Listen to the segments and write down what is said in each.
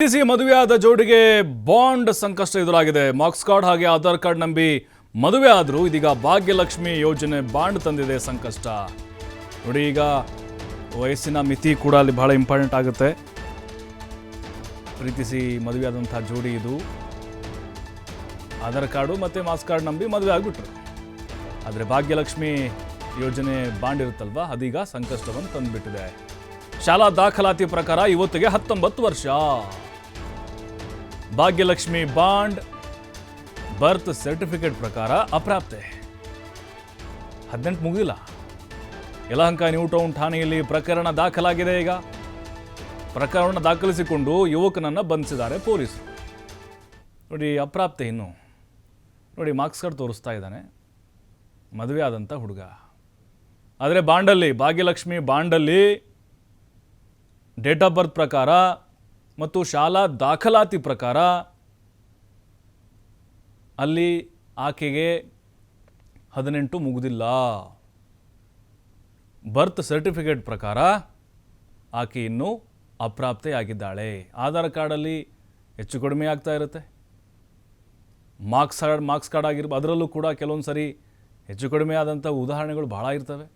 C ಮದುವೆಯಾದ ಜೋಡಿಗೆ bond ಸಂಕಷ್ಟ ಎದುರಾಗಿದೆ. ಮಾರ್ಕ್ಸ್ ಕಾರ್ಡ್ ಹಾಗೆ ಆಧಾರ್ ಕಾರ್ಡ್ ನಂಬಿ ಮದುವೆ ಆದರೂ ಇದೀಗ ಭಾಗ್ಯಲಕ್ಷ್ಮಿ ಯೋಜನೆ ಬಾಂಡ್ ತಂದಿದೆ ಸಂಕಷ್ಟ. ನೋಡಿ, ಈಗ ವಯಸ್ಸಿನ ಮಿತಿ ಕೂಡ ಅಲ್ಲಿ ಬಹಳ ಇಂಪಾರ್ಟೆಂಟ್ ಆಗುತ್ತೆ. ಪ್ರೀತಿಸಿ ಮದುವೆಯಾದಂತಹ ಜೋಡಿ ಇದು. ಆಧಾರ್ ಕಾರ್ಡು ಮತ್ತು ಮಾರ್ಕ್ಸ್ ಕಾರ್ಡ್ ನಂಬಿ ಮದುವೆ ಆಗಿಬಿಟ್ರು. ಆದರೆ ಭಾಗ್ಯಲಕ್ಷ್ಮಿ ಯೋಜನೆ ಬಾಂಡ್ ಇರುತ್ತಲ್ವ, ಅದೀಗ ಸಂಕಷ್ಟವನ್ನು ತಂದುಬಿಟ್ಟಿದೆ. ಶಾಲಾ ದಾಖಲಾತಿ ಪ್ರಕಾರ ಇವತ್ತಿಗೆ 19 ವರ್ಷ. ಭಾಗ್ಯಲಕ್ಷ್ಮಿ ಬಾಂಡ್ ಬರ್ತ್ ಸರ್ಟಿಫಿಕೇಟ್ ಪ್ರಕಾರ ಅಪ್ರಾಪ್ತೆ. 18 ಮುಗಿದಿಲ್ಲ. ಯಲಹಂಕ ನ್ಯೂ ಟೌನ್ ಠಾಣೆಯಲ್ಲಿ ಪ್ರಕರಣ ದಾಖಲಾಗಿದೆ. ಈಗ ಪ್ರಕರಣ ದಾಖಲಿಸಿಕೊಂಡು ಯುವಕನನ್ನು ಬಂಧಿಸಿದ್ದಾರೆ ಪೊಲೀಸರು. ನೋಡಿ, ಅಪ್ರಾಪ್ತೆ ಇನ್ನು. ನೋಡಿ, ಮಾರ್ಕ್ಸ್ ಕಾರ್ಡ್ ತೋರಿಸ್ತಾ ಇದ್ದಾನೆ, ಮದುವೆ ಆದಂಥ ಹುಡುಗ. ಆದರೆ ಬಾಂಡಲ್ಲಿ, ಭಾಗ್ಯಲಕ್ಷ್ಮಿ ಬಾಂಡಲ್ಲಿ ಡೇಟ್ ಆಫ್ ಬರ್ತ್ ಪ್ರಕಾರ ಮತ್ತು ಶಾಲಾ ದಾಖಲಾತಿ ಪ್ರಕಾರ ಅಲ್ಲಿ ಆಕೆಗೆ 18 ಮುಗಿದಿಲ್ಲ. ಬರ್ತ್ ಸರ್ಟಿಫಿಕೇಟ್ ಪ್ರಕಾರ ಆಕೆ ಇನ್ನೂ ಅಪ್ರಾಪ್ತೆಯಾಗಿದ್ದಾಳೆ. ಆಧಾರ್ ಕಾರ್ಡಲ್ಲಿ ಹೆಚ್ಚು ಕಡಿಮೆ ಆಗ್ತಾ ಇರುತ್ತೆ. ಮಾರ್ಕ್ಸ್ ಕಾರ್ಡ್ ಆಗಿರ್ಬೋದು, ಅದರಲ್ಲೂ ಕೂಡ ಕೆಲವೊಂದು ಸರಿ ಹೆಚ್ಚು ಕಡಿಮೆ ಆದಂಥ ಉದಾಹರಣೆಗಳು ಭಾಳ ಇರ್ತವೆ.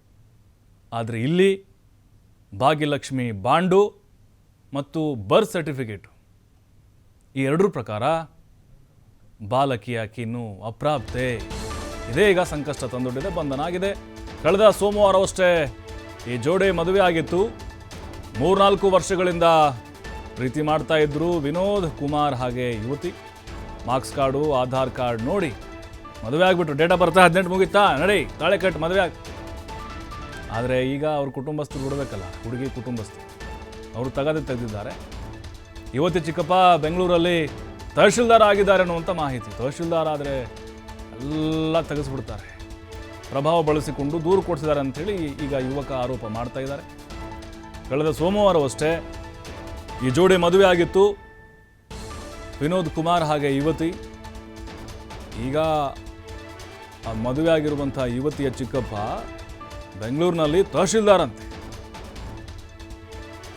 ಆದರೆ ಇಲ್ಲಿ ಭಾಗ್ಯಲಕ್ಷ್ಮಿ ಬಾಂಡು ಮತ್ತು ಬರ್ತ್ ಸರ್ಟಿಫಿಕೇಟು ಈ ಎರಡರ ಪ್ರಕಾರ ಬಾಲಕಿ ಆಕೆ ಇನ್ನೂ ಅಪ್ರಾಪ್ತೆ. ಇದೇ ಈಗ ಸಂಕಷ್ಟ ತಂದೊಡ್ಡಿದೆ, ಬಂಧನ ಆಗಿದೆ. ಕಳೆದ ಸೋಮವಾರವಷ್ಟೇ ಈ ಜೋಡಿ ಮದುವೆ ಆಗಿತ್ತು. 3-4 ವರ್ಷಗಳಿಂದ ಪ್ರೀತಿ ಮಾಡ್ತಾ ಇದ್ರು ವಿನೋದ್ ಕುಮಾರ್ ಹಾಗೆ ಯುವತಿ. ಮಾರ್ಕ್ಸ್ ಕಾರ್ಡು ಆಧಾರ್ ಕಾರ್ಡ್ ನೋಡಿ ಮದುವೆ ಆಗಿಬಿಟ್ರು. ಡೇಟ್ ಆಫ್ ಬರ್ತ್ 18 ಮುಗಿತಾ, ನಡಿ ತಾಳೆ ಕಟ್ಟು ಮದುವೆ ಆಗಿ. ಆದರೆ ಈಗ ಅವ್ರ ಕುಟುಂಬಸ್ಥರು ಬಿಡಬೇಕಲ್ಲ, ಹುಡುಗಿ ಕುಟುಂಬಸ್ಥರು ಅವರು ತೆಗೆದಿದ್ದಾರೆ. ಯುವತಿ ಚಿಕ್ಕಪ್ಪ ಬೆಂಗಳೂರಲ್ಲಿ ತಹಶೀಲ್ದಾರ್ ಆಗಿದ್ದಾರೆ ಅನ್ನುವಂಥ ಮಾಹಿತಿ. ತಹಶೀಲ್ದಾರ್ ಆದರೆ ಎಲ್ಲ ತೆಗೆಸ್ಬಿಡ್ತಾರೆ, ಪ್ರಭಾವ ಬಳಸಿಕೊಂಡು ದೂರು ಕೊಡಿಸಿದ್ದಾರೆ ಅಂಥೇಳಿ ಈಗ ಯುವಕ ಆರೋಪ ಮಾಡ್ತಾ ಇದ್ದಾರೆ. ಕಳೆದ ಸೋಮವಾರವಷ್ಟೇ ಈ ಜೋಡಿ ಮದುವೆ ಆಗಿತ್ತು, ವಿನೋದ್ ಕುಮಾರ್ ಹಾಗೆ ಯುವತಿ. ಈಗ ಆ ಮದುವೆ ಆಗಿರುವಂಥ ಯುವತಿಯ ಚಿಕ್ಕಪ್ಪ ಬೆಂಗಳೂರಿನಲ್ಲಿ ತಹಶೀಲ್ದಾರ್ ಅಂತೆ.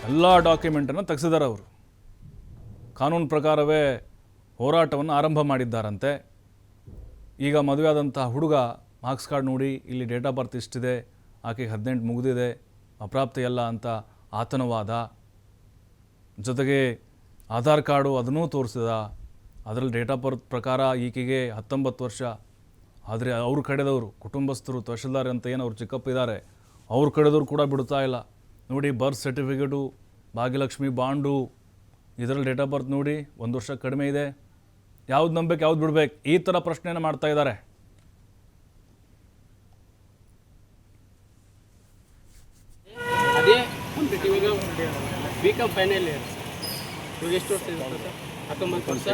ಎಲ್ಲ ಡಾಕ್ಯುಮೆಂಟನ್ನು ತೆಗೆಸಿದ್ದಾರೆ ಅವರು. ಕಾನೂನು ಪ್ರಕಾರವೇ ಹೋರಾಟವನ್ನು ಆರಂಭ ಮಾಡಿದ್ದಾರಂತೆ. ಈಗ ಮದುವೆ ಆದಂಥ ಹುಡುಗ ಮಾರ್ಕ್ಸ್ ಕಾರ್ಡ್ ನೋಡಿ, ಇಲ್ಲಿ ಡೇಟ್ ಆಫ್ ಬರ್ತ್ ಇಷ್ಟಿದೆ, ಆಕೆಗೆ 18 ಮುಗಿದಿದೆ, ಅಪ್ರಾಪ್ತೆಯಲ್ಲ ಅಂತ ಆತನ ವಾದ. ಜೊತೆಗೆ ಆಧಾರ್ ಕಾರ್ಡು ಅದನ್ನೂ ತೋರಿಸಿದ, ಅದರಲ್ಲಿ ಡೇಟ್ ಆಫ್ ಬರ್ತ್ ಪ್ರಕಾರ ಈಕೆಗೆ 19 ವರ್ಷ. ಆದರೆ ಅವ್ರ ಕಡೆದವರು ಕುಟುಂಬಸ್ಥರು ತಹಶೀಲ್ದಾರ್ ಅಂತ ಏನು ಅವ್ರ ಚಿಕ್ಕಪ್ಪ ಇದ್ದಾರೆ, ಅವ್ರ ಕಡೆದವ್ರು ಕೂಡ ಬಿಡ್ತಾ ಇಲ್ಲ. ನೋಡಿ, ಬರ್ತ್ ಸರ್ಟಿಫಿಕೇಟು, ಭಾಗ್ಯಲಕ್ಷ್ಮಿ ಬಾಂಡು, ಇದರಲ್ಲಿ ಡೇಟ್ ಆಫ್ ಬರ್ತ್ ನೋಡಿ 1 ವರ್ಷ ಕಡಿಮೆ ಇದೆ. ಯಾವ್ದು ನಂಬೇಕು, ಯಾವ್ದು ಬಿಡ್ಬೇಕು, ಈ ಥರ ಪ್ರಶ್ನೆಯನ್ನು ಮಾಡ್ತಾ ಇದ್ದಾರೆ. ಅದೇ ಇವಾಗ ಬಿಕಾಮ್ ಫೈನಲ್ ಇಯರ್. ಇವಾಗ ಎಷ್ಟು ವರ್ಷ ಇದೆ ಸರ್? 19 ವರ್ಷ,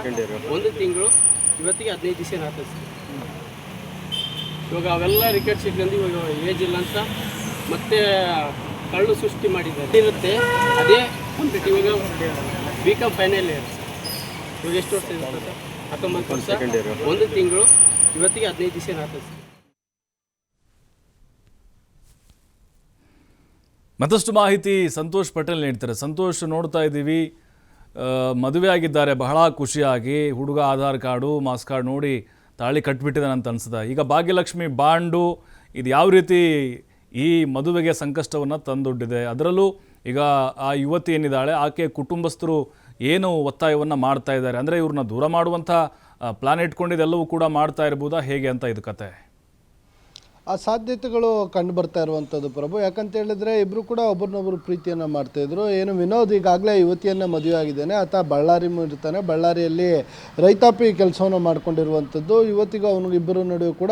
1 ತಿಂಗಳು, ಇವತ್ತಿಗೆ 15 ದಿವಸ ಆಗ್ತದೆ ಸರ್. ಇವಾಗ ಅವೆಲ್ಲ ರಿಕಾರ್ಡ್ ಶೀಟ್ನಲ್ಲಿ ಇವಾಗ ಏಜ್ ಇಲ್ಲ ಅಂತ ಮತ್ತೆ ಕಳ್ಳು ಸೃಷ್ಟಿ ಮಾಡಿದ್ದಾರೆ ಇರುತ್ತೆ. ಅದೇ ಇವಾಗ ಬಿಕಾಮ್ ಫೈನಲ್ ಇಯರ್. ಇವಾಗ ಎಷ್ಟು ವರ್ಷ ಇದೆ ಸರ್? 19 ವರ್ಷ, 1 ತಿಂಗಳು, ಇವತ್ತಿಗೆ 15 ದಿವಸ ಆಗ್ತದೆ ಸರ್. ಮತ್ತಷ್ಟು ಮಾಹಿತಿ ಸಂತೋಷ್ ಪಟೇಲ್ ನೀಡ್ತಾರೆ. ಸಂತೋಷ್, ನೋಡ್ತಾ ಇದ್ದೀವಿ, ಮದುವೆ ಆಗಿದ್ದಾರೆ ಬಹಳ ಖುಷಿಯಾಗಿ. ಹುಡುಗ ಆಧಾರ್ ಕಾರ್ಡು ಮಾರ್ಕ್ಸ್ ಕಾರ್ಡ್ ನೋಡಿ ತಾಳಿ ಕಟ್ಟಿಬಿಟ್ಟಿದ್ದಾನೆ ಅಂತ ಅನಿಸ್ತದೆ. ಈಗ ಭಾಗ್ಯಲಕ್ಷ್ಮಿ ಬಾಂಡು ಇದು ಯಾವ ರೀತಿ ಈ ಮದುವೆಗೆ ಸಂಕಷ್ಟವನ್ನು ತಂದೊಡ್ಡಿದೆ? ಅದರಲ್ಲೂ ಈಗ ಆ ಯುವತಿ ಏನಿದ್ದಾಳೆ, ಆಕೆ ಕುಟುಂಬಸ್ಥರು ಏನು ಒತ್ತಾಯವನ್ನು ಮಾಡ್ತಾ ಇದ್ದಾರೆ? ಅಂದರೆ ಇವ್ರನ್ನ ದೂರ ಮಾಡುವಂಥ ಪ್ಲಾನ್ ಇಟ್ಕೊಂಡಿದ್ದೆಲ್ಲವೂ ಕೂಡ ಮಾಡ್ತಾ ಇರ್ಬೋದಾ, ಹೇಗೆ ಅಂತ ಇದು ಕತೆ? ಆ ಸಾಧ್ಯತೆಗಳು ಕಂಡು ಬರ್ತಾ ಇರುವಂಥದ್ದು ಪ್ರಭು. ಯಾಕಂತ ಹೇಳಿದ್ರೆ ಇಬ್ಬರು ಕೂಡ ಒಬ್ಬರನ್ನೊಬ್ಬರು ಪ್ರೀತಿಯನ್ನು ಮಾಡ್ತಾಯಿದ್ರು. ಏನು ವಿನೋದ್ ಈಗಾಗಲೇ ಯುವತಿಯನ್ನು ಮದುವೆ ಆಗಿದ್ದಾನೆ, ಆತ ಬಳ್ಳಾರಿ ಇರ್ತಾನೆ. ಬಳ್ಳಾರಿಯಲ್ಲಿ ರೈತಾಪಿ ಕೆಲಸವನ್ನು ಮಾಡ್ಕೊಂಡಿರುವಂಥದ್ದು. ಯುವತಿಗೂ ಅವನಿಗೆ ಇಬ್ಬರ ನಡುವೆ ಕೂಡ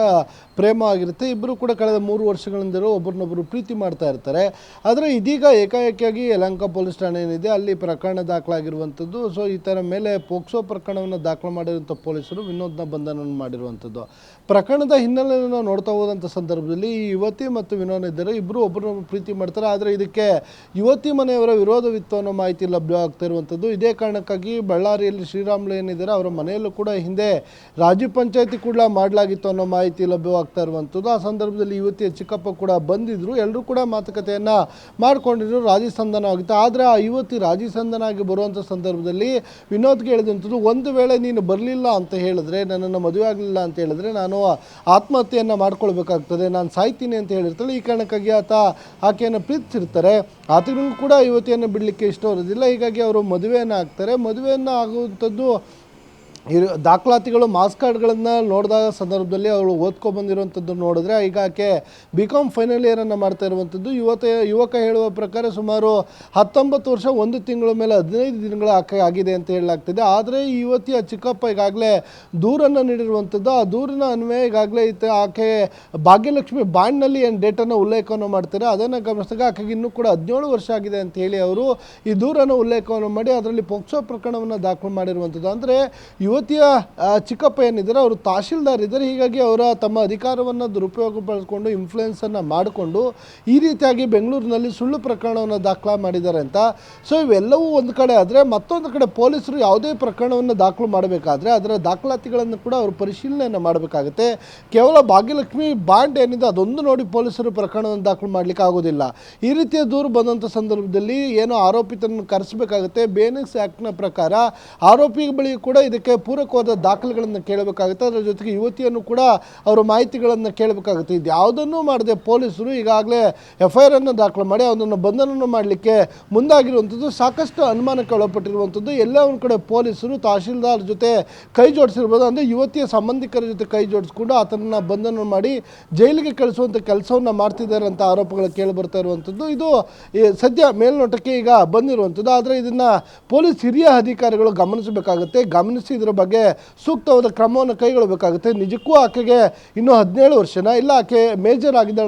ಪ್ರೇಮ ಆಗಿರುತ್ತೆ. ಇಬ್ಬರು ಕೂಡ ಕಳೆದ 3 ವರ್ಷಗಳಿಂದಲೂ ಒಬ್ಬರನ್ನೊಬ್ಬರು ಪ್ರೀತಿ ಮಾಡ್ತಾ ಇರ್ತಾರೆ. ಆದರೆ ಇದೀಗ ಏಕಾಏಕಿಯಾಗಿ ಯಲಹಂಕ ಪೊಲೀಸ್ ಠಾಣೆ ಏನಿದೆ ಅಲ್ಲಿ ಪ್ರಕರಣ ದಾಖಲಾಗಿರುವಂಥದ್ದು. ಸೊ ಈತನ ಮೇಲೆ ಪೋಕ್ಸೋ ಪ್ರಕರಣವನ್ನು ದಾಖಲು ಮಾಡಿರುವಂಥ ಪೊಲೀಸರು ವಿನೋದ್ನ ಬಂಧನ ಮಾಡಿರುವಂಥದ್ದು. ಪ್ರಕರಣದ ಹಿನ್ನೆಲೆಯನ್ನು ನೋಡ್ತಾ ಹೋದಂಥ ಸಂದರ್ಭದಲ್ಲಿ ಈ ಯುವತಿ ಮತ್ತು ವಿನೋದ್ ಇದ್ದಾರೆ, ಇಬ್ಬರು ಒಬ್ಬರನ್ನೊಬ್ಬರು ಪ್ರೀತಿ ಮಾಡ್ತಾರೆ. ಆದರೆ ಇದಕ್ಕೆ ಯುವತಿ ಮನೆಯವರ ವಿರೋಧವಿತ್ತು ಅನ್ನೋ ಮಾಹಿತಿ ಲಭ್ಯವಾಗ್ತಿರುವಂಥದ್ದು. ಇದೇ ಕಾರಣಕ್ಕಾಗಿ ಬಳ್ಳಾರಿಯಲ್ಲಿ ಶ್ರೀರಾಮುಲು ಏನಿದ್ದಾರೆ ಅವರ ಮನೆಯಲ್ಲೂ ಕೂಡ ಹಿಂದೆ ರಾಜ್ಯ ಪಂಚಾಯತಿ ಕೂಡ ಮಾಡಲಾಗಿತ್ತು ಅನ್ನೋ ಮಾಹಿತಿ ಲಭ್ಯವಾಗ್ತಾ ಇರುವಂಥದ್ದು. ಆ ಸಂದರ್ಭದಲ್ಲಿ ಯುವತಿಯ ಚಿಕ್ಕಪ್ಪ ಕೂಡ ಬಂದಿದ್ದರು, ಎಲ್ಲರೂ ಕೂಡ ಮಾತುಕತೆಯನ್ನು ಮಾಡಿಕೊಂಡಿದ್ರು, ರಾಜಿ ಸಂಧಾನ ಆಗಿತ್ತು. ಆದರೆ ಆ ಯುವತಿ ರಾಜಿ ಸಂಧಾನ ಆಗಿ ಬರುವಂಥ ಸಂದರ್ಭದಲ್ಲಿ ವಿನೋದ್ಗೆ ಹೇಳಿದಂಥದ್ದು, ಒಂದು ವೇಳೆ ನೀನು ಬರಲಿಲ್ಲ ಅಂತ ಹೇಳಿದ್ರೆ, ನನ್ನನ್ನು ಮದುವೆ ಆಗಲಿಲ್ಲ ಅಂತ ಹೇಳಿದ್ರೆ ನಾನು ಆತ್ಮಹತ್ಯೆಯನ್ನು ಮಾಡ್ಕೊಳ್ಬೇಕಾಗ್ತದೆ, ನಾನು ಸಾಯ್ತೀನಿ ಅಂತ ಹೇಳಿರ್ತಾಳೆ. ಈ ಕಾರಣಕ್ಕಾಗಿ ಆಕೆಯನ್ನು ಪ್ರೀತಿಸಿರ್ತಾರೆ. ಆತನಿಗೂ ಕೂಡ ಯುವತಿಯನ್ನು ಬಿಡಲಿಕ್ಕೆ ಇಷ್ಟ ಇರೋದಿಲ್ಲ. ಹೀಗಾಗಿ ಅವರು ಮದುವೆಯನ್ನು ಆಗ್ತಾರೆ. ಮದುವೆಯನ್ನು ಆಗುವಂಥದ್ದು ದಾಖಲಾತಿಗಳು ಮಾರ್ಕ್ಸ್ ಕಾರ್ಡ್ಗಳನ್ನು ನೋಡಿದಾಗ ಸಂದರ್ಭದಲ್ಲಿ ಅವಳು ಓದ್ಕೊಂಡ್ಬಂದಿರುವಂಥದ್ದು ನೋಡಿದ್ರೆ ಈಗ ಆಕೆ BCom ಫೈನಲ್ ಇಯರನ್ನು ಮಾಡ್ತಾ ಇರುವಂಥದ್ದು. ಯುವಕ ಹೇಳುವ ಪ್ರಕಾರ ಸುಮಾರು 19 ವರ್ಷ 1 ತಿಂಗಳ ಮೇಲೆ 15 ದಿನಗಳ ಆಕೆ ಆಗಿದೆ ಅಂತ ಹೇಳಲಾಗ್ತಿದೆ. ಆದರೆ ಈ ಯುವತಿಯ ಚಿಕ್ಕಪ್ಪ ಈಗಾಗಲೇ ದೂರನ್ನು ನೀಡಿರುವಂಥದ್ದು. ಆ ದೂರಿನ ಅನ್ವಯ ಈಗಾಗಲೇ ಆಕೆ ಭಾಗ್ಯಲಕ್ಷ್ಮಿ ಬಾಂಡ್ನಲ್ಲಿ ಏನು ಡೇಟನ್ನು ಉಲ್ಲೇಖವನ್ನು ಮಾಡ್ತಾರೆ, ಅದನ್ನು ಗಮನಿಸಿದಾಗ ಆಕೆಗೆ ಇನ್ನೂ ಕೂಡ 17 ವರ್ಷ ಆಗಿದೆ ಅಂತ ಹೇಳಿ ಅವರು ಈ ದೂರನ್ನು ಉಲ್ಲೇಖವನ್ನು ಮಾಡಿ ಅದರಲ್ಲಿ ಪೋಕ್ಸೋ ಪ್ರಕರಣವನ್ನು ದಾಖಲು ಮಾಡಿರುವಂಥದ್ದು. ಅಂದರೆ ಯುವತಿಯ ಚಿಕ್ಕಪ್ಪ ಏನಿದ್ದಾರೆ ಅವರು ತಹಶೀಲ್ದಾರ್ ಇದ್ದಾರೆ. ಹೀಗಾಗಿ ಅವರ ತಮ್ಮ ಅಧಿಕಾರವನ್ನು ದುರುಪಯೋಗ ಪಡಿಸ್ಕೊಂಡು ಇನ್ಫ್ಲೂಯೆನ್ಸನ್ನು ಮಾಡಿಕೊಂಡು ಈ ರೀತಿಯಾಗಿ ಬೆಂಗಳೂರಿನಲ್ಲಿ ಸುಳ್ಳು ಪ್ರಕರಣವನ್ನು ದಾಖಲು ಮಾಡಿದ್ದಾರೆ ಅಂತ. ಸೊ ಇವೆಲ್ಲವೂ ಒಂದು ಕಡೆ ಆದರೆ, ಮತ್ತೊಂದು ಕಡೆ ಪೊಲೀಸರು ಯಾವುದೇ ಪ್ರಕರಣವನ್ನು ದಾಖಲು ಮಾಡಬೇಕಾದ್ರೆ ಅದರ ದಾಖಲಾತಿಗಳನ್ನು ಕೂಡ ಅವರು ಪರಿಶೀಲನೆಯನ್ನು ಮಾಡಬೇಕಾಗುತ್ತೆ. ಕೇವಲ ಭಾಗ್ಯಲಕ್ಷ್ಮಿ ಬಾಂಡ್ ಏನಿದೆ ಅದೊಂದು ನೋಡಿ ಪೊಲೀಸರು ಪ್ರಕರಣವನ್ನು ದಾಖಲು ಮಾಡಲಿಕ್ಕೆ ಆಗೋದಿಲ್ಲ. ಈ ರೀತಿಯ ದೂರು ಬಂದಂಥ ಸಂದರ್ಭದಲ್ಲಿ ಏನು ಆರೋಪಿತರನ್ನು ಕರೆಸಬೇಕಾಗುತ್ತೆ. ಬೇನೆಕ್ಸ್ ಆ್ಯಕ್ಟ್ನ ಪ್ರಕಾರ ಆರೋಪಿ ಬಳಿ ಕೂಡ ಇದಕ್ಕೆ ಪೂರಕವಾದ ದಾಖಲೆಗಳನ್ನು ಕೇಳಬೇಕಾಗುತ್ತೆ. ಅದರ ಜೊತೆಗೆ ಯುವತಿಯನ್ನು ಕೂಡ ಅವರ ಮಾಹಿತಿಗಳನ್ನು ಕೇಳಬೇಕಾಗುತ್ತೆ. ಇದು ಯಾವುದನ್ನೂ ಮಾಡದೆ ಪೊಲೀಸರು ಈಗಾಗಲೇ FIR ಅನ್ನು ದಾಖಲು ಮಾಡಿ ಅವನನ್ನು ಬಂಧನವನ್ನು ಮಾಡಲಿಕ್ಕೆ ಮುಂದಾಗಿರುವಂಥದ್ದು. ಸಾಕಷ್ಟು ಅನುಮಾನಕ್ಕೆ ಒಳಪಟ್ಟಿರುವಂಥದ್ದು. ಎಲ್ಲೇ ಒಂದು ಕಡೆ ಪೊಲೀಸರು ತಹಶೀಲ್ದಾರ್ ಜೊತೆ ಕೈ ಜೋಡಿಸಿರ್ಬೋದು, ಅಂದರೆ ಯುವತಿಯ ಸಂಬಂಧಿಕರ ಜೊತೆ ಕೈ ಜೋಡಿಸ್ಕೊಂಡು ಆತನನ್ನು ಬಂಧನ ಮಾಡಿ ಜೈಲಿಗೆ ಕಳಿಸುವಂಥ ಕೆಲಸವನ್ನು ಮಾಡ್ತಿದ್ದಾರೆ ಅಂತ ಆರೋಪಗಳು ಕೇಳಿ ಬರ್ತಾ ಇರುವಂಥದ್ದು. ಇದು ಸದ್ಯ ಮೇಲ್ನೋಟಕ್ಕೆ ಈಗ ಬಂದಿರುವಂಥದ್ದು. ಆದರೆ ಇದನ್ನು ಪೊಲೀಸ್ ಹಿರಿಯ ಅಧಿಕಾರಿಗಳು ಗಮನಿಸಬೇಕಾಗುತ್ತೆ. ಗಮನಿಸಿ ಇದರ ಬಗ್ಗೆ ಸೂಕ್ತವಾದ ಕ್ರಮವನ್ನು ಕೈಗೊಳ್ಳಬೇಕಾಗುತ್ತೆ. ನಿಜಕ್ಕೂ ಆಕೆಗೆ ಇನ್ನೂ 17 ವರ್ಷನ, ಇಲ್ಲ ಆಕೆ ಮೇಜರ್ ಆಗಿದ್ದಾಳೆ